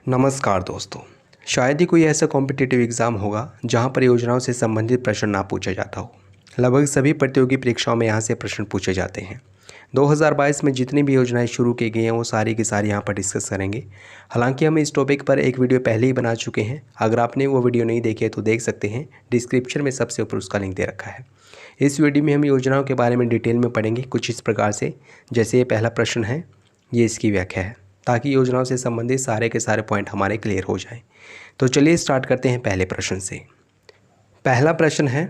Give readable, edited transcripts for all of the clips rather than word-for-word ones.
नमस्कार दोस्तों। शायद ही कोई ऐसा कॉम्पिटिटिव एग्ज़ाम होगा जहां पर योजनाओं से संबंधित प्रश्न ना पूछा जाता हो। लगभग सभी प्रतियोगी परीक्षाओं में यहां से प्रश्न पूछे जाते हैं। 2022 में जितनी भी योजनाएं शुरू की गई हैं वो सारी की सारी यहां पर डिस्कस करेंगे। हालांकि हम इस टॉपिक पर एक वीडियो पहले ही बना चुके हैं। अगर आपने वो वीडियो नहीं देखी है तो देख सकते हैं, डिस्क्रिप्शन में सबसे ऊपर उसका लिंक दे रखा है। इस वीडियो में हम योजनाओं के बारे में डिटेल में पढ़ेंगे कुछ इस प्रकार से। जैसे ये पहला प्रश्न है, ये इसकी व्याख्या है, ताकि योजनाओं से संबंधित सारे के सारे पॉइंट हमारे क्लियर हो जाएं। तो चलिए स्टार्ट करते हैं पहले प्रश्न से। पहला प्रश्न है,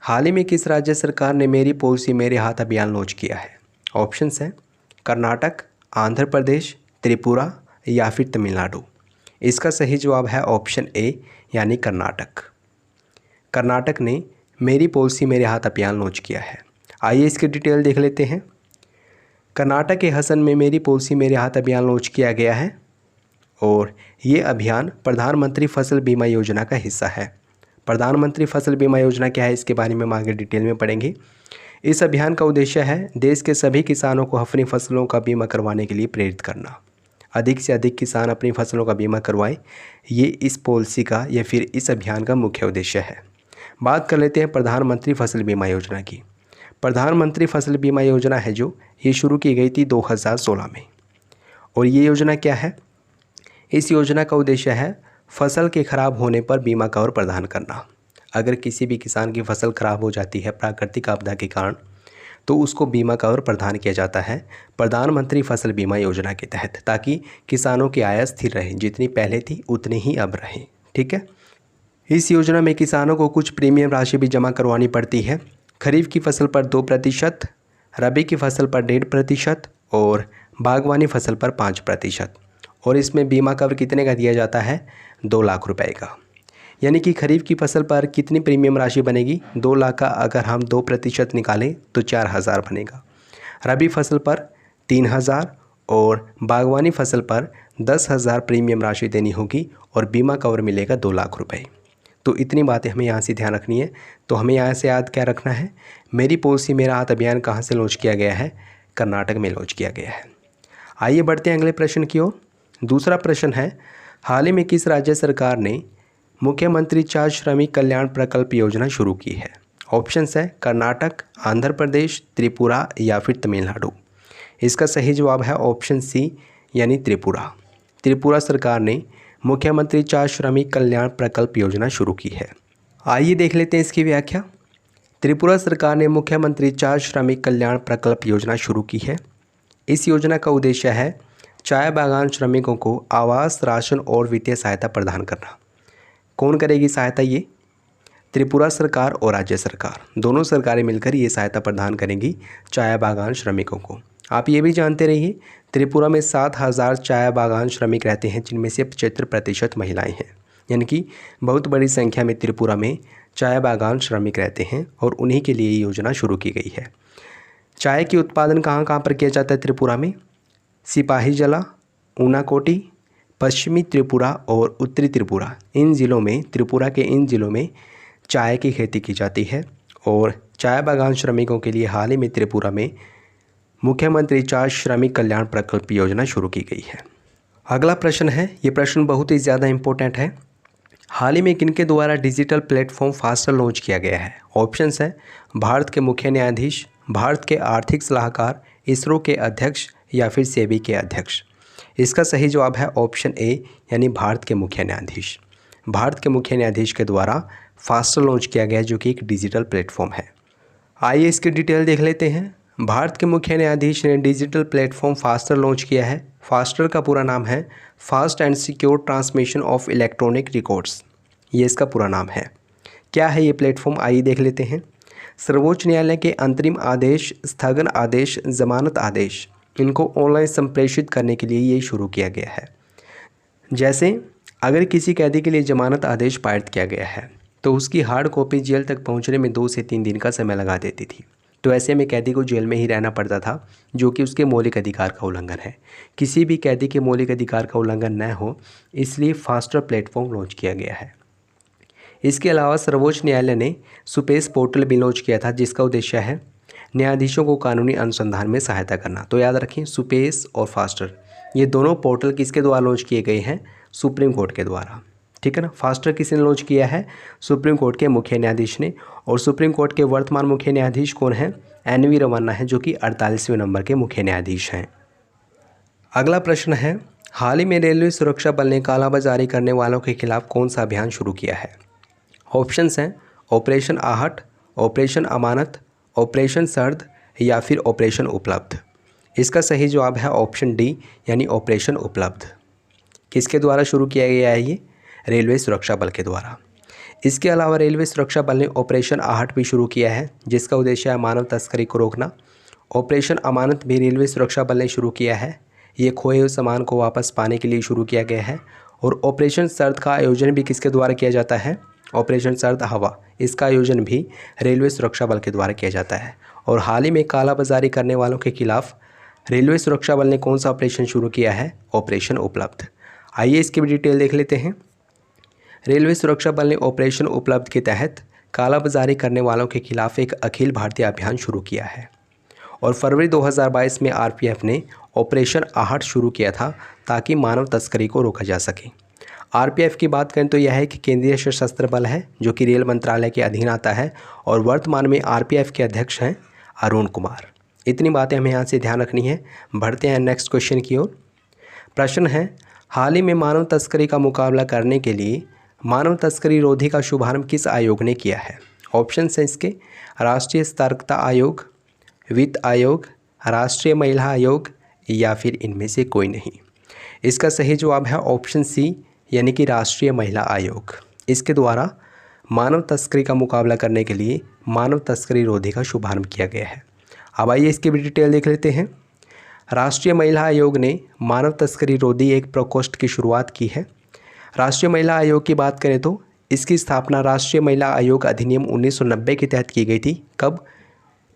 हाल ही में किस राज्य सरकार ने मेरी पॉलिसी मेरे हाथ अभियान लॉन्च किया है? ऑप्शंस हैं कर्नाटक, आंध्र प्रदेश, त्रिपुरा या फिर तमिलनाडु। इसका सही जवाब है ऑप्शन ए यानी कर्नाटक। कर्नाटक ने मेरी पॉलिसी मेरे हाथ अभियान लॉन्च किया है। आइए इसकी डिटेल देख लेते हैं। कर्नाटक के हसन में मेरी पॉलिसी मेरे हाथ अभियान लॉन्च किया गया है और ये अभियान प्रधानमंत्री फसल बीमा योजना का हिस्सा है। प्रधानमंत्री फसल बीमा योजना क्या है, इसके बारे में हम आगे डिटेल में पढ़ेंगे। इस अभियान का उद्देश्य है देश के सभी किसानों को अपनी फसलों का बीमा करवाने के लिए प्रेरित करना। अधिक से अधिक किसान अपनी फसलों का बीमा करवाएं, ये इस पॉलिसी का या फिर इस अभियान का मुख्य उद्देश्य है। बात कर लेते हैं प्रधानमंत्री फसल बीमा योजना की। प्रधानमंत्री फसल बीमा योजना है जो ये शुरू की गई थी 2016 में। और ये योजना क्या है? इस योजना का उद्देश्य है फसल के खराब होने पर बीमा कवर प्रदान करना। अगर किसी भी किसान की फसल खराब हो जाती है प्राकृतिक आपदा के कारण, तो उसको बीमा कवर प्रदान किया जाता है प्रधानमंत्री फसल बीमा योजना के तहत, ताकि किसानों की आय स्थिर रहे, जितनी पहले थी उतनी ही अब रहे। ठीक है। इस योजना में किसानों को कुछ प्रीमियम राशि भी जमा करवानी पड़ती है। खरीफ की फसल पर 2%, रबी की फसल पर 1.5% और बागवानी फसल पर 5%। और इसमें बीमा कवर कितने का दिया जाता है? 2 लाख रुपए का। यानी कि खरीफ की फसल पर कितनी प्रीमियम राशि बनेगी? 2 लाख का अगर हम 2% निकालें तो 4,000 बनेगा। रबी फसल पर 3,000 और बागवानी फसल पर 10,000 प्रीमियम राशि देनी होगी और बीमा कवर मिलेगा 2 लाख रुपये। तो इतनी बातें हमें यहाँ से ध्यान रखनी है। तो हमें यहाँ से याद क्या रखना है? मेरी पॉलिसी मेरा हाथ अभियान कहाँ से लॉन्च किया गया है? कर्नाटक में लॉन्च किया गया है। आइए बढ़ते हैं अगले प्रश्न की ओर। दूसरा प्रश्न है, हाल ही में किस राज्य सरकार ने मुख्यमंत्री 4 श्रमिक कल्याण प्रकल्प योजना शुरू की है? ऑप्शंस है कर्नाटक, आंध्र प्रदेश, त्रिपुरा या फिर तमिलनाडु। इसका सही जवाब है ऑप्शन सी यानी त्रिपुरा। त्रिपुरा सरकार ने मुख्यमंत्री 4 श्रमिक कल्याण प्रकल्प योजना शुरू की है। आइए देख लेते हैं इसकी व्याख्या। त्रिपुरा सरकार ने मुख्यमंत्री 4 श्रमिक कल्याण प्रकल्प योजना शुरू की है। इस योजना का उद्देश्य है चाय बागान श्रमिकों को आवास, राशन और वित्तीय सहायता प्रदान करना। कौन करेगी सहायता? ये त्रिपुरा सरकार और राज्य सरकार दोनों सरकारें मिलकर ये सहायता प्रदान करेंगी चाय बागान श्रमिकों को। आप ये भी जानते रहिए, त्रिपुरा में 7,000 चाय बागान श्रमिक रहते हैं, जिनमें से 75% महिलाएं हैं। यानी कि बहुत बड़ी संख्या में त्रिपुरा में चाय बागान श्रमिक रहते हैं और उन्हीं के लिए ये योजना शुरू की गई है। चाय के उत्पादन कहाँ कहाँ पर किया जाता है त्रिपुरा में? सिपाहीजला, ऊनाकोटी, पश्चिमी त्रिपुरा और उत्तरी त्रिपुरा, इन ज़िलों में, त्रिपुरा के इन ज़िलों में चाय की खेती की जाती है। और चाय बागान श्रमिकों के लिए हाल ही में त्रिपुरा में मुख्यमंत्री 4 श्रमिक कल्याण प्रकल्प योजना शुरू की गई है। अगला प्रश्न है, ये प्रश्न बहुत ही ज़्यादा इम्पोर्टेंट है। हाल ही में किनके द्वारा डिजिटल प्लेटफॉर्म फास्टर लॉन्च किया गया है? ऑप्शंस हैं भारत के मुख्य न्यायाधीश, भारत के आर्थिक सलाहकार, इसरो के अध्यक्ष या फिर सेबी के अध्यक्ष। इसका सही जवाब है ऑप्शन ए यानी भारत के मुख्य न्यायाधीश। भारत के मुख्य न्यायाधीश के द्वारा फास्टर लॉन्च किया गया है, जो कि एक डिजिटल प्लेटफॉर्म है। आइए इसकी डिटेल देख लेते हैं। भारत के मुख्य न्यायाधीश ने डिजिटल प्लेटफॉर्म फास्टर लॉन्च किया है। फास्टर का पूरा नाम है fast and secure transmission of electronic records, ये इसका पूरा नाम है। क्या है ये प्लेटफॉर्म? आइए देख लेते हैं। सर्वोच्च न्यायालय के अंतरिम आदेश, स्थगन आदेश, जमानत आदेश, इनको ऑनलाइन संप्रेषित करने के लिए ये शुरू किया गया है। जैसे अगर किसी कैदी के लिए जमानत आदेश पारित किया गया है तो उसकी हार्ड कॉपी जेल तक पहुंचने में 2 से 3 दिन का समय लगा देती थी। तो ऐसे में कैदी को जेल में ही रहना पड़ता था, जो कि उसके मौलिक अधिकार का उल्लंघन है। किसी भी कैदी के मौलिक अधिकार का उल्लंघन न हो, इसलिए फास्टर प्लेटफॉर्म लॉन्च किया गया है। इसके अलावा सर्वोच्च न्यायालय ने सुपेस पोर्टल भी लॉन्च किया था, जिसका उद्देश्य है न्यायाधीशों को कानूनी अनुसंधान में सहायता करना। तो याद रखें, सुपेस और फास्टर ये दोनों पोर्टल किसके द्वारा लॉन्च किए गए हैं? सुप्रीम कोर्ट के द्वारा, ठीक है ना। फास्टर किसने लॉन्च किया है? सुप्रीम कोर्ट के मुख्य न्यायाधीश ने। और सुप्रीम कोर्ट के वर्तमान मुख्य न्यायाधीश कौन हैं? NV रमन्ना हैं, जो कि 48वें नंबर के मुख्य न्यायाधीश हैं। अगला प्रश्न है, हाल ही में रेलवे सुरक्षा बल ने कालाबाजारी करने वालों के खिलाफ कौन सा अभियान शुरू किया है? ऑप्शंस हैं ऑपरेशन आहट, ऑपरेशन अमानत, ऑपरेशन सर्द या फिर ऑपरेशन उपलब्ध। इसका सही जवाब है ऑप्शन डी, यानी ऑपरेशन उपलब्ध। किसके द्वारा शुरू किया गया है ये? रेलवे सुरक्षा बल के द्वारा। इसके अलावा रेलवे सुरक्षा बल ने ऑपरेशन आहट भी शुरू किया है, जिसका उद्देश्य है मानव तस्करी को रोकना। ऑपरेशन अमानत भी रेलवे सुरक्षा बल ने शुरू किया है, ये खोए हुए सामान को वापस पाने के लिए शुरू किया गया है। और ऑपरेशन सर्द का आयोजन भी किसके द्वारा किया जाता है? ऑपरेशन सर्द हवा, इसका आयोजन भी रेलवे सुरक्षा बल के द्वारा किया जाता है। और हाल ही में कालाबाजारी करने वालों के खिलाफ रेलवे सुरक्षा बल ने कौन सा ऑपरेशन शुरू किया है? ऑपरेशन उपलब्ध। आइए इसकी भी डिटेल देख लेते हैं। रेलवे सुरक्षा बल ने ऑपरेशन उपलब्ध के तहत कालाबाजारी करने वालों के खिलाफ एक अखिल भारतीय अभियान शुरू किया है। और फरवरी 2022 में RPF ने ऑपरेशन आहट शुरू किया था, ताकि मानव तस्करी को रोका जा सके। RPF की बात करें तो यह है कि केंद्रीय सशस्त्र बल है, जो कि रेल मंत्रालय के अधीन आता है। और वर्तमान में RPF के अध्यक्ष हैं अरुण कुमार। इतनी बातें हमें यहाँ से ध्यान रखनी है। बढ़ते हैं नेक्स्ट क्वेश्चन की ओर। प्रश्न है, हाल ही में मानव तस्करी का मुकाबला करने के लिए मानव तस्करी रोधी का शुभारंभ किस आयोग ने किया है? ऑप्शन है इसके राष्ट्रीय सतर्कता आयोग, वित्त आयोग, राष्ट्रीय महिला आयोग या फिर इनमें से कोई नहीं। इसका सही जवाब है ऑप्शन सी, यानी कि राष्ट्रीय महिला आयोग। इसके द्वारा मानव तस्करी का मुकाबला करने के लिए मानव तस्करी रोधी का शुभारंभ किया गया है। अब आइए इसकी भी डिटेल देख लेते हैं। राष्ट्रीय महिला आयोग ने मानव तस्करी रोधी एक प्रकोष्ठ की शुरुआत की है। राष्ट्रीय महिला आयोग की बात करें तो इसकी स्थापना राष्ट्रीय महिला आयोग अधिनियम 1990 के तहत की गई थी। कब?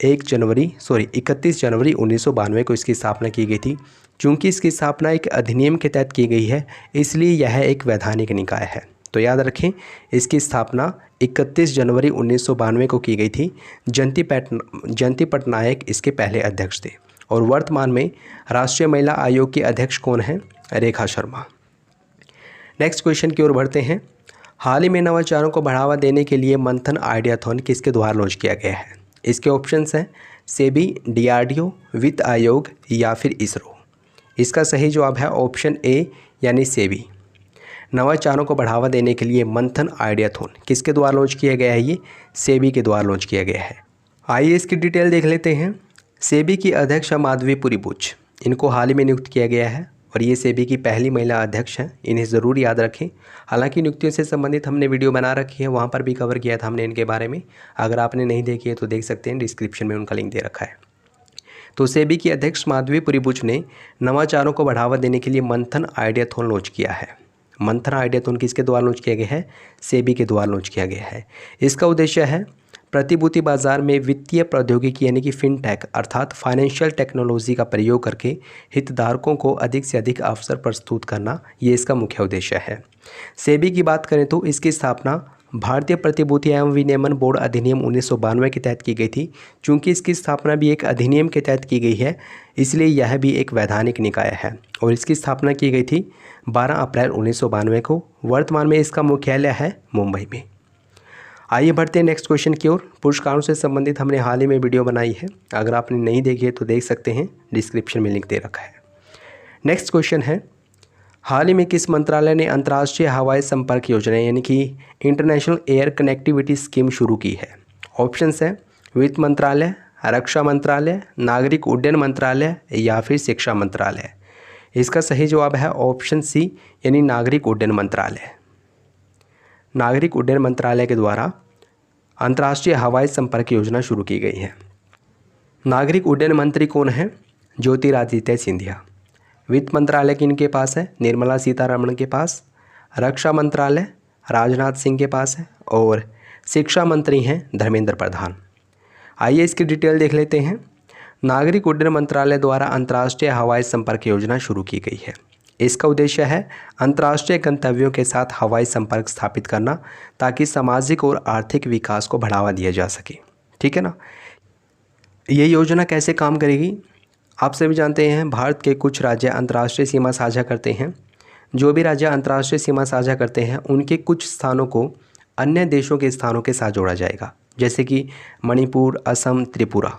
31 जनवरी 1992 को इसकी स्थापना की गई थी। चूँकि इसकी स्थापना एक अधिनियम के तहत की गई है, इसलिए यह एक वैधानिक निकाय है। तो याद रखें, इसकी स्थापना 31 जनवरी 1992 को की गई थी। जयंती पटनायक इसके पहले अध्यक्ष थे। और वर्तमान में राष्ट्रीय महिला आयोग के अध्यक्ष कौन हैं? रेखा शर्मा। नेक्स्ट क्वेश्चन की ओर बढ़ते हैं। हाल ही में नवाचारों को बढ़ावा देने के लिए मंथन आइडियाथॉन किसके द्वारा लॉन्च किया गया है? इसके ऑप्शंस हैं सेबी, DRDO, वित्त आयोग या फिर इसरो। इसका सही जवाब है ऑप्शन ए, यानी सेबी। नवाचारों को बढ़ावा देने के लिए मंथन आइडियाथॉन किसके द्वारा लॉन्च किया गया है? ये सेबी के द्वारा लॉन्च किया गया है। आइए इसकी डिटेल देख लेते हैं। सेबी की अध्यक्ष माधवीपुरी बुच, इनको हाल ही में नियुक्त किया गया है और ये सेबी की पहली महिला अध्यक्ष हैं। इन्हें ज़रूर याद रखें। हालांकि नियुक्तियों से संबंधित हमने वीडियो बना रखी है, वहाँ पर भी कवर किया था हमने इनके बारे में। अगर आपने नहीं देखी है तो देख सकते हैं, डिस्क्रिप्शन में उनका लिंक दे रखा है। तो सेबी की अध्यक्ष माधवीपुरी बुच ने नवाचारों को बढ़ावा देने के लिए मंथन आइडियाथॉन लॉन्च किया है। मंथन आइडियाथॉन किसके द्वारा लॉन्च किया गया है? सेबी के द्वारा लॉन्च किया गया है। इसका उद्देश्य है प्रतिभूति बाजार में वित्तीय प्रौद्योगिकी यानी कि फिनटेक अर्थात फाइनेंशियल टेक्नोलॉजी का प्रयोग करके हितधारकों को अधिक से अधिक अवसर प्रस्तुत करना, ये इसका मुख्य उद्देश्य है। सेबी की बात करें तो इसकी स्थापना भारतीय प्रतिभूति एवं विनियमन बोर्ड अधिनियम 1992 के तहत की गई थी। चूँकि इसकी स्थापना भी एक अधिनियम के तहत की गई है, इसलिए यह भी एक वैधानिक निकाय है और इसकी स्थापना की गई थी 12 अप्रैल 1992 को। वर्तमान में इसका मुख्यालय है मुंबई में। आइए बढ़ते हैं नेक्स्ट क्वेश्चन की ओर। पुरस्कारों से संबंधित हमने हाल ही में वीडियो बनाई है, अगर आपने नहीं देखी है तो देख सकते हैं, डिस्क्रिप्शन में लिंक दे रखा है। नेक्स्ट क्वेश्चन है, हाल ही में किस मंत्रालय ने अंतर्राष्ट्रीय हवाई संपर्क योजना यानी कि इंटरनेशनल एयर कनेक्टिविटी स्कीम शुरू की है? ऑप्शंस हैं वित्त मंत्रालय, रक्षा मंत्रालय, नागरिक उड्डयन मंत्रालय या फिर शिक्षा मंत्रालय। इसका सही जवाब है ऑप्शन सी, यानी नागरिक उड्डयन मंत्रालय। नागरिक उड्डयन मंत्रालय के द्वारा अंतर्राष्ट्रीय हवाई संपर्क योजना शुरू की गई है। नागरिक उड्डयन मंत्री कौन है? ज्योतिरादित्य सिंधिया। वित्त मंत्रालय किनके पास है? निर्मला सीतारमण के पास। रक्षा मंत्रालय राजनाथ सिंह के पास है और शिक्षा मंत्री हैं धर्मेंद्र प्रधान। आइए इसकी डिटेल देख लेते हैं। नागरिक उड्डयन मंत्रालय द्वारा अंतर्राष्ट्रीय हवाई संपर्क योजना शुरू की गई है। इसका उद्देश्य है अंतर्राष्ट्रीय गंतव्यों के साथ हवाई संपर्क स्थापित करना, ताकि सामाजिक और आर्थिक विकास को बढ़ावा दिया जा सके। ठीक है ना। ये योजना कैसे काम करेगी? आप सभी जानते हैं भारत के कुछ राज्य अंतर्राष्ट्रीय सीमा साझा करते हैं। जो भी राज्य अंतर्राष्ट्रीय सीमा साझा करते हैं उनके कुछ स्थानों को अन्य देशों के स्थानों के साथ जोड़ा जाएगा, जैसे कि मणिपुर, असम, त्रिपुरा।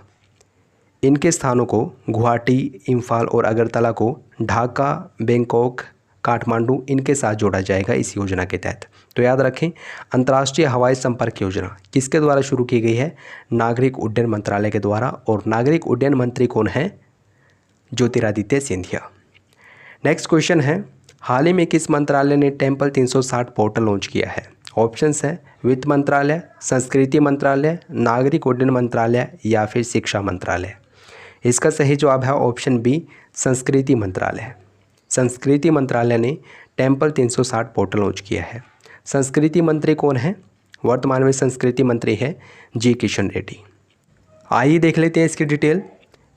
इनके स्थानों को गुवाहाटी, इम्फाल और अगरतला को ढाका, बैंकॉक, काठमांडू इनके साथ जोड़ा जाएगा इस योजना के तहत। तो याद रखें, अंतर्राष्ट्रीय हवाई संपर्क योजना किसके द्वारा शुरू की गई है? नागरिक उड्डयन मंत्रालय के द्वारा। और नागरिक उड्डयन मंत्री कौन है? ज्योतिरादित्य सिंधिया। नेक्स्ट क्वेश्चन है, हाल ही में किस मंत्रालय ने टेम्पल 360 पोर्टल लॉन्च किया है? ऑप्शंस है वित्त मंत्रालय, संस्कृति मंत्रालय, नागरिक उड्डयन मंत्रालय या फिर शिक्षा मंत्रालय। इसका सही जवाब है ऑप्शन बी, संस्कृति मंत्रालय। संस्कृति मंत्रालय ने टेम्पल 360 पोर्टल लॉन्च किया है। संस्कृति मंत्री कौन है? वर्तमान में संस्कृति मंत्री है जी किशन रेड्डी। आइए देख लेते हैं इसकी डिटेल।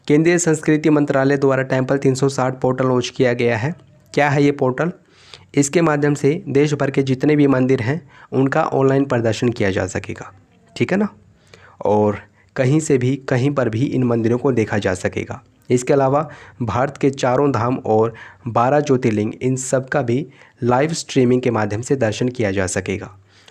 केंद्रीय संस्कृति मंत्रालय द्वारा टेम्पल 360 पोर्टल लॉन्च किया गया है। क्या है ये पोर्टल? इसके माध्यम से देश भर के जितने भी मंदिर हैं उनका ऑनलाइन प्रदर्शन किया जा सकेगा, ठीक है ना, और कहीं से भी कहीं पर भी इन मंदिरों को देखा जा सकेगा। इसके अलावा भारत के चारों धाम और 12 ज्योतिर्लिंग, इन सब का भी लाइव स्ट्रीमिंग के माध्यम से दर्शन किया जा सकेगा।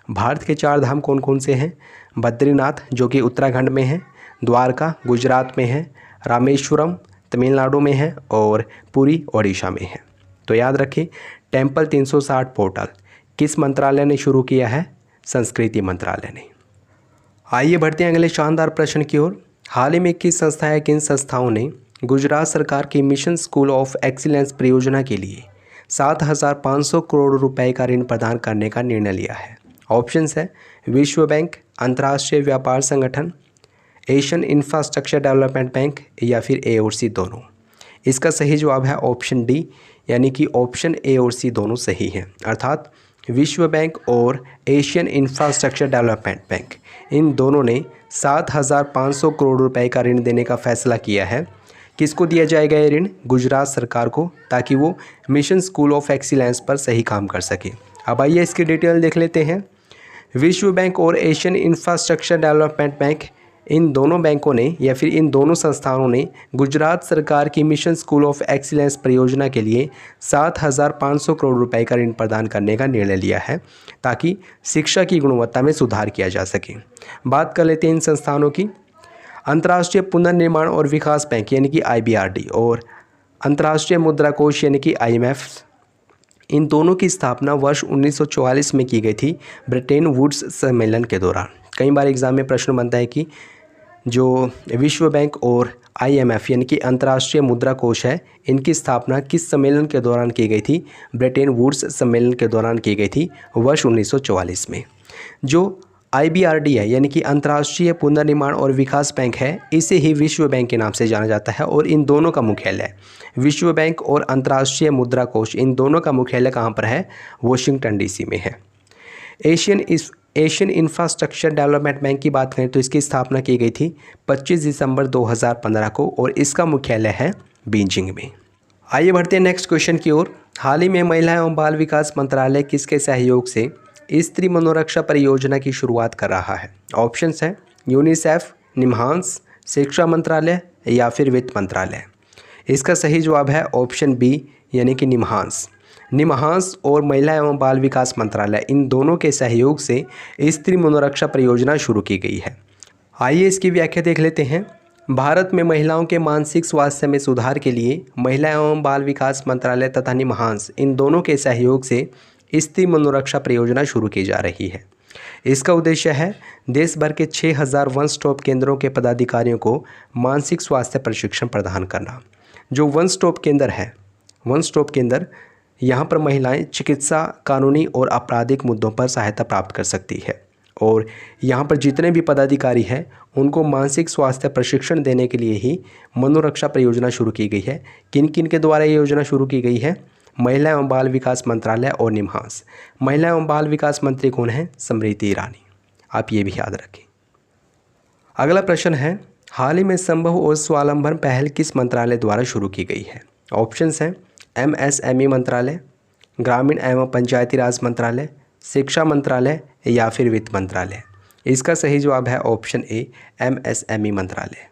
भारत के 4 धाम कौन कौन से हैं? बद्रीनाथ जो कि उत्तराखंड में है, द्वारका गुजरात में है, रामेश्वरम तमिलनाडु में है और पुरी ओडिशा में है। तो याद रखें, टेम्पल 360 पोर्टल किस मंत्रालय ने शुरू किया है? संस्कृति मंत्रालय ने। आइए बढ़ते हैं अगले शानदार प्रश्न की ओर। हाल ही में किस संस्था या किन संस्थाओं ने गुजरात सरकार की मिशन स्कूल ऑफ एक्सीलेंस परियोजना के लिए 7,500 करोड़ रुपए का ऋण प्रदान करने का निर्णय लिया है? ऑप्शंस है विश्व बैंक, अंतर्राष्ट्रीय व्यापार संगठन, एशियन इंफ्रास्ट्रक्चर डेवलपमेंट बैंक या फिर ए और सी दोनों। इसका सही जवाब है ऑप्शन डी, यानी कि ऑप्शन ए और सी दोनों सही हैं। अर्थात विश्व बैंक और एशियन इंफ्रास्ट्रक्चर डेवलपमेंट बैंक, इन दोनों ने 7,500 करोड़ रुपए का ऋण देने का फैसला किया है। किसको दिया जाएगा ये ऋण? गुजरात सरकार को, ताकि वो मिशन स्कूल ऑफ एक्सीलेंस पर सही काम कर सके। अब आइए इसकी डिटेल देख लेते हैं। विश्व बैंक और एशियन इंफ्रास्ट्रक्चर डेवलपमेंट बैंक, इन दोनों बैंकों ने या फिर इन दोनों संस्थानों ने गुजरात सरकार की मिशन स्कूल ऑफ एक्सीलेंस परियोजना के लिए 7,500 करोड़ रुपए का ऋण प्रदान करने का निर्णय लिया है, ताकि शिक्षा की गुणवत्ता में सुधार किया जा सके। बात कर लेते हैं इन संस्थानों की। अंतर्राष्ट्रीय पुनर्निर्माण और विकास बैंक यानी कि IBRD और अंतर्राष्ट्रीय मुद्रा कोष यानी कि IMF, इन दोनों की स्थापना वर्ष 1944 में की गई थी ब्रिटेन वुड्स सम्मेलन के दौरान। कई बार एग्जाम में प्रश्न बनता है कि जो विश्व बैंक और IMF यानी कि अंतर्राष्ट्रीय मुद्रा कोष है, इनकी स्थापना किस सम्मेलन के दौरान की गई थी? ब्रिटेन वुड्स सम्मेलन के दौरान की गई थी वर्ष 1944 में। जो IBRD है यानी कि अंतर्राष्ट्रीय पुनर्निर्माण और विकास बैंक है, इसे ही विश्व बैंक के नाम से जाना जाता है और इन दोनों का मुख्यालय, विश्व बैंक और अंतर्राष्ट्रीय मुद्रा कोष, इन दोनों का मुख्यालय कहाँ पर है? वॉशिंगटन DC में है। एशियन इंफ्रास्ट्रक्चर डेवलपमेंट बैंक की बात करें तो इसकी स्थापना की गई थी 25 दिसंबर 2015 को और इसका मुख्यालय है बीजिंग में। आइए बढ़ते हैं नेक्स्ट क्वेश्चन की ओर। हाल ही में महिला एवं बाल विकास मंत्रालय किसके सहयोग से स्त्री मनोरक्षा परियोजना की शुरुआत कर रहा है? ऑप्शंस हैं यूनिसेफ, निम्हांस, शिक्षा मंत्रालय या फिर वित्त मंत्रालय। इसका सही जवाब है ऑप्शन बी, यानी कि निम्हांस। निम्हांस और महिला एवं बाल विकास मंत्रालय, इन दोनों के सहयोग से स्त्री मनोरक्षा परियोजना शुरू की गई है। आइए इसकी व्याख्या देख लेते हैं। भारत में महिलाओं के मानसिक स्वास्थ्य में सुधार के लिए महिला एवं बाल विकास मंत्रालय तथा निम्हांस, इन दोनों के सहयोग से स्त्री मनोरक्षा परियोजना शुरू की जा रही है। इसका उद्देश्य है देश भर के 6,000 वन स्टॉप केंद्रों के पदाधिकारियों को मानसिक स्वास्थ्य प्रशिक्षण प्रदान करना। जो वन स्टॉप केंद्र है, वन स्टॉप केंद्र, यहाँ पर महिलाएं चिकित्सा, कानूनी और आपराधिक मुद्दों पर सहायता प्राप्त कर सकती है और यहाँ पर जितने भी पदाधिकारी हैं उनको मानसिक स्वास्थ्य प्रशिक्षण देने के लिए ही मनोरक्षा परियोजना शुरू की गई है। किन किन के द्वारा ये योजना शुरू की गई है? महिला एवं बाल विकास मंत्रालय और निम्हांस। महिला एवं बाल विकास मंत्री कौन है? स्मृति ईरानी। आप ये भी याद रखें। अगला प्रश्न है, हाल ही में संभव और स्वावलंबन पहल किस मंत्रालय द्वारा शुरू की गई है? ऑप्शंस हैं MSME मंत्रालय, ग्रामीण एवं पंचायती राज मंत्रालय, शिक्षा मंत्रालय या फिर वित्त मंत्रालय। इसका सही जवाब है ऑप्शन ए, MSME मंत्रालय।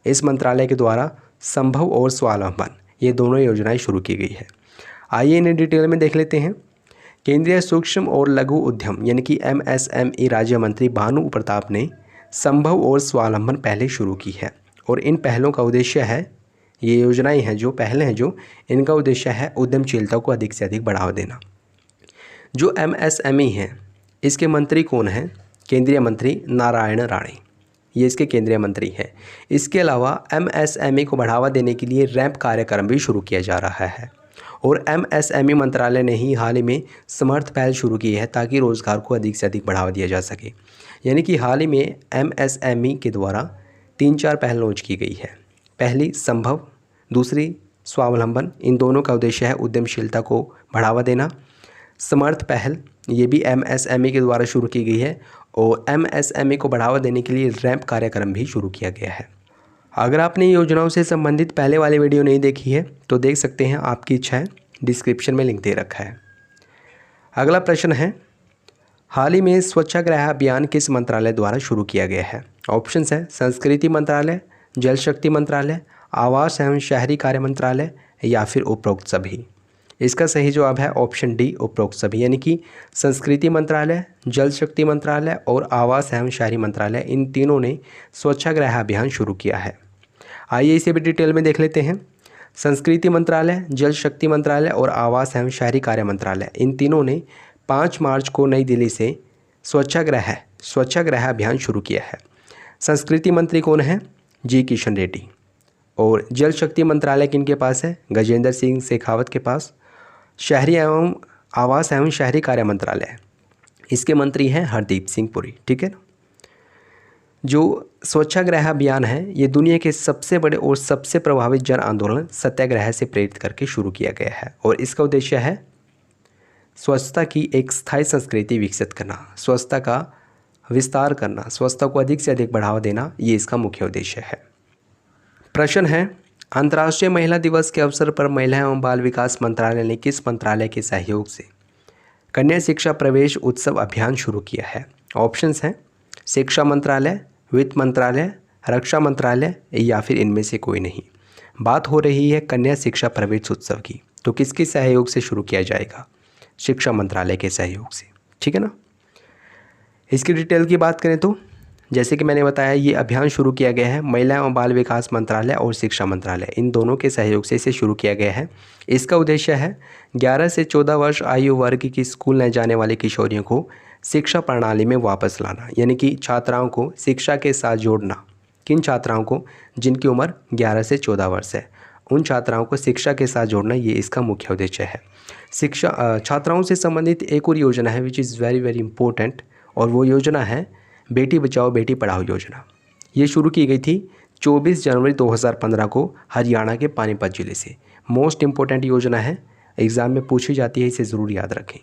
इस मंत्रालय के द्वारा संभव और स्वावलंबन, ये दोनों योजनाएं शुरू की गई है। आइए इन्हें डिटेल में देख लेते हैं। केंद्रीय सूक्ष्म और लघु उद्यम यानी कि MSME राज्य मंत्री भानु प्रताप ने संभव और स्वावलंबन पहले शुरू की है और इन पहलों का उद्देश्य है, ये योजनाएं हैं जो पहले हैं जो इनका उद्देश्य है उद्यमशीलता को अधिक से अधिक बढ़ावा देना। जो MSME है इसके मंत्री कौन हैं? केंद्रीय मंत्री नारायण राणे, ये इसके केंद्रीय मंत्री हैं। इसके अलावा MSME को बढ़ावा देने के लिए रैंप कार्यक्रम भी शुरू किया जा रहा है और MSME मंत्रालय ने ही हाल ही में समर्थ पहल शुरू की है ताकि रोज़गार को अधिक से अधिक बढ़ावा दिया जा सके। यानी कि हाल ही में MSME के द्वारा 3-4 पहल लॉन्च की गई है। पहली संभव, दूसरी स्वावलंबन, इन दोनों का उद्देश्य है उद्यमशीलता को बढ़ावा देना। समर्थ पहल ये भी MSME के द्वारा शुरू की गई है और MSME को बढ़ावा देने के लिए रैंप कार्यक्रम भी शुरू किया गया है। अगर आपने योजनाओं से संबंधित पहले वाली वीडियो नहीं देखी है तो देख सकते हैं, आपकी इच्छा है, डिस्क्रिप्शन में लिंक दे रखा है। अगला प्रश्न है, हाल ही में स्वच्छाग्रह अभियान किस मंत्रालय द्वारा शुरू किया गया है? ऑप्शंस हैं संस्कृति मंत्रालय, जल शक्ति मंत्रालय, आवास एवं शहरी कार्य मंत्रालय या फिर उपरोक्त सभी। इसका सही जवाब है ऑप्शन डी, उपरोक्त सभी, यानी कि संस्कृति मंत्रालय, जल शक्ति मंत्रालय और आवास एवं शहरी मंत्रालय, इन तीनों ने स्वच्छाग्रह अभियान शुरू किया है। आइए इसे भी डिटेल में देख लेते हैं। संस्कृति मंत्रालय, जल शक्ति मंत्रालय और आवास एवं शहरी कार्य मंत्रालय, इन तीनों ने 5 मार्च को नई दिल्ली से स्वच्छाग्रह अभियान शुरू किया है। संस्कृति मंत्री कौन है? जी किशन रेड्डी। और जल शक्ति मंत्रालय किनके पास है? गजेंद्र सिंह शेखावत के पास। शहरी एवं आवास एवं शहरी कार्य मंत्रालय, इसके मंत्री हैं हरदीप सिंह पुरी। ठीक है ना। जो स्वच्छाग्रह अभियान है ये दुनिया के सबसे बड़े और सबसे प्रभावित जन आंदोलन सत्याग्रह से प्रेरित करके शुरू किया गया है और इसका उद्देश्य है स्वच्छता की एक स्थायी संस्कृति विकसित करना, स्वच्छता का विस्तार करना, स्वच्छता को अधिक से अधिक बढ़ावा देना, ये इसका मुख्य उद्देश्य है। प्रश्न है, अंतर्राष्ट्रीय महिला दिवस के अवसर पर महिला एवं बाल विकास मंत्रालय ने किस मंत्रालय के सहयोग से कन्या शिक्षा प्रवेश उत्सव अभियान शुरू किया है? ऑप्शंस हैं शिक्षा मंत्रालय, वित्त मंत्रालय, रक्षा मंत्रालय या फिर इनमें से कोई नहीं। बात हो रही है कन्या शिक्षा प्रवेश उत्सव की, तो किसके सहयोग से शुरू किया जाएगा? शिक्षा मंत्रालय के सहयोग से। ठीक है ना। इसकी डिटेल की बात करें तो जैसे कि मैंने बताया, ये अभियान शुरू किया गया है महिला एवं बाल विकास मंत्रालय और शिक्षा मंत्रालय, इन दोनों के सहयोग से इसे शुरू किया गया है। इसका उद्देश्य है 11 से 14 वर्ष आयु वर्ग की स्कूल न जाने वाली किशोरियों को शिक्षा प्रणाली में वापस लाना, यानी कि छात्राओं को शिक्षा के साथ जोड़ना। किन छात्राओं को? जिनकी उम्र 11 से 14 वर्ष है, उन छात्राओं को शिक्षा के साथ जोड़ना, ये इसका मुख्य उद्देश्य है। शिक्षा छात्राओं से संबंधित एक और योजना है which is very very important, और वो योजना है बेटी बचाओ बेटी पढ़ाओ योजना। ये शुरू की गई थी 24 जनवरी 2015 को हरियाणा के पानीपत जिले से। मोस्ट इम्पोर्टेंट योजना है, एग्ज़ाम में पूछी जाती है, इसे ज़रूर याद रखें।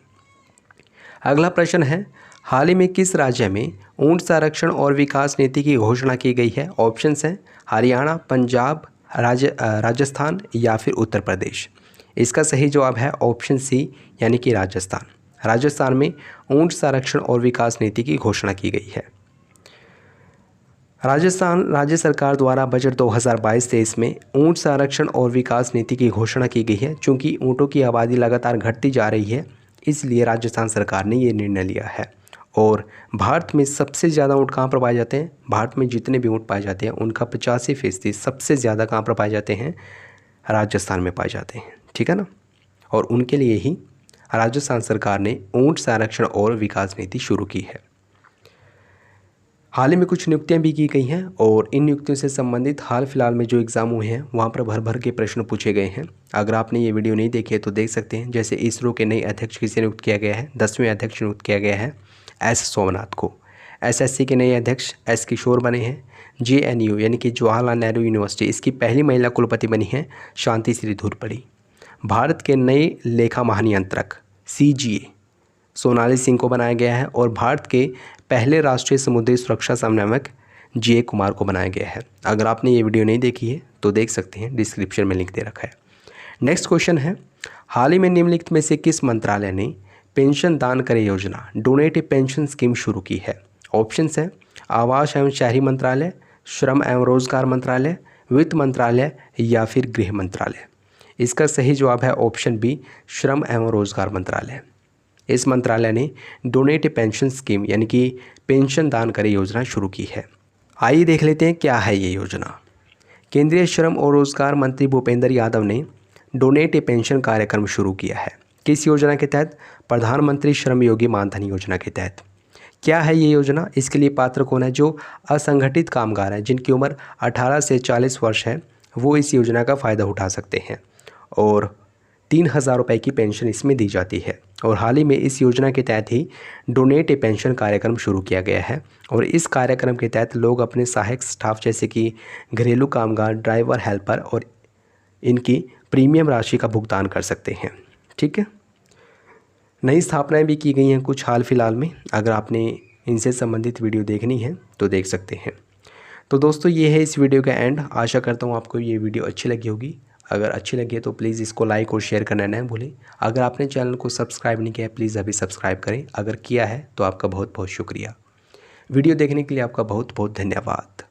अगला प्रश्न है, हाल ही में किस राज्य में ऊंट संरक्षण और विकास नीति की घोषणा की गई है? ऑप्शंस हैं हरियाणा, पंजाब, राजस्थान या फिर उत्तर प्रदेश। इसका सही जवाब है ऑप्शन सी, यानी कि राजस्थान। राजस्थान में ऊंट संरक्षण और विकास नीति की घोषणा की गई है। राजस्थान राज्य सरकार द्वारा बजट 2022-23 में ऊंट संरक्षण और विकास नीति की घोषणा की गई है। चूँकि ऊँटों की आबादी लगातार घटती जा रही है, इसलिए राजस्थान सरकार ने ये निर्णय लिया है। और भारत में सबसे ज़्यादा ऊँट कहाँ पर पाए जाते हैं? भारत में जितने भी ऊँट पाए जाते हैं उनका 85% सबसे ज़्यादा कहाँ पर पाए जाते हैं? राजस्थान में पाए जाते हैं। ठीक है ना। और उनके लिए ही राजस्थान सरकार ने ऊंट संरक्षण और विकास नीति शुरू की है। हाल ही में कुछ नियुक्तियां भी की गई हैं और इन नियुक्तियों से संबंधित हाल फिलहाल में जो एग्ज़ाम हुए हैं वहां पर भर भर के प्रश्न पूछे गए हैं। अगर आपने ये वीडियो नहीं देखी है तो देख सकते हैं। जैसे इसरो के नए अध्यक्ष किसे नियुक्त किया गया है? 10वें अध्यक्ष नियुक्त किया गया है एस सोमनाथ को। SSC के नए अध्यक्ष एस किशोर बने हैं। JNU यानी कि जवाहरलाल नेहरू यूनिवर्सिटी, इसकी पहली महिला कुलपति बनी हैं शांति श्री धूरपड़ी। भारत के नए लेखा महानियंत्रक CGA सोनाली सिंह को बनाया गया है और भारत के पहले राष्ट्रीय समुद्री सुरक्षा समन्वयक GA कुमार को बनाया गया है। अगर आपने ये वीडियो नहीं देखी है तो देख सकते हैं, डिस्क्रिप्शन में लिंक दे रखा है। नेक्स्ट क्वेश्चन है, हाल ही में निम्नलिखित में से किस मंत्रालय ने पेंशन दान करे योजना डोनेटिव पेंशन स्कीम शुरू की है? ऑप्शंस हैं आवास एवं शहरी मंत्रालय, श्रम एवं रोजगार मंत्रालय, वित्त मंत्रालय या फिर गृह मंत्रालय? इसका सही जवाब है ऑप्शन बी, श्रम एवं रोजगार मंत्रालय। इस मंत्रालय ने डोनेट पेंशन स्कीम यानी कि पेंशन दान करे योजना शुरू की है। आइए देख लेते हैं क्या है ये योजना। केंद्रीय श्रम और रोजगार मंत्री भूपेंद्र यादव ने डोनेट ए पेंशन कार्यक्रम शुरू किया है। किस योजना के तहत? प्रधानमंत्री श्रम योगी मानधन योजना के तहत। क्या है ये योजना? इसके लिए पात्र कौन है? जो असंगठित कामगार हैं जिनकी उम्र 18 से 40 वर्ष है, वो इस योजना का फ़ायदा उठा सकते हैं और 3,000 रुपये की पेंशन इसमें दी जाती है। और हाल ही में इस योजना के तहत ही डोनेट ए पेंशन कार्यक्रम शुरू किया गया है और इस कार्यक्रम के तहत लोग अपने सहायक स्टाफ जैसे कि घरेलू कामगार, ड्राइवर, हेल्पर और इनकी प्रीमियम राशि का भुगतान कर सकते हैं। ठीक है। नई स्थापनाएं भी की गई हैं कुछ हाल फिलहाल में। अगर आपने इनसे संबंधित वीडियो देखनी है तो देख सकते हैं। तो दोस्तों ये है इस वीडियो का एंड। आशा करता हूँ आपको ये वीडियो अच्छी लगी होगी। अगर अच्छी लगी है तो प्लीज़ इसको लाइक और शेयर करना न भूलें। अगर आपने चैनल को सब्सक्राइब नहीं किया है प्लीज़ अभी सब्सक्राइब करें। अगर किया है तो आपका बहुत बहुत शुक्रिया। वीडियो देखने के लिए आपका बहुत बहुत धन्यवाद।